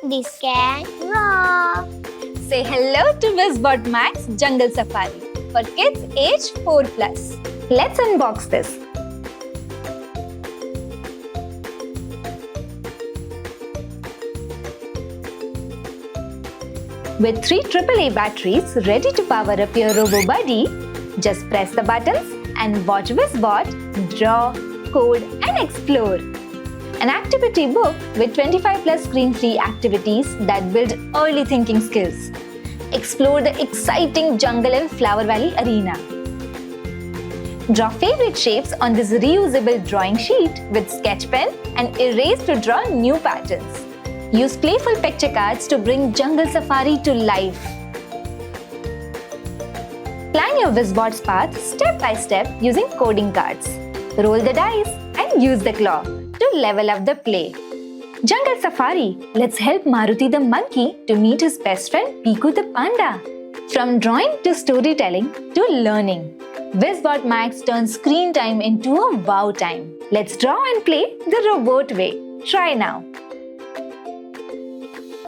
This can rock! Say hello to Wizbot Maxx Jungle Safari for kids age 4+. Let's unbox this. With 3 AAA batteries ready to power up your robo buddy, just press the buttons and watch Wizbot draw, code and explore. An activity book with 25+ screen-free activities that build early thinking skills. Explore the exciting jungle and Flower Valley arena. Draw favorite shapes on this reusable drawing sheet with sketch pen and erase to draw new patterns. Use playful picture cards to bring jungle safari to life. Plan your Wizbot's path step by step using coding cards. Roll the dice and use the claw to level up the play. Jungle Safari, let's help Maruti the monkey to meet his best friend Piku the panda. From drawing to storytelling to learning, Wizbot Maxx turns screen time into a wow time. Let's draw and play the robot way. Try now.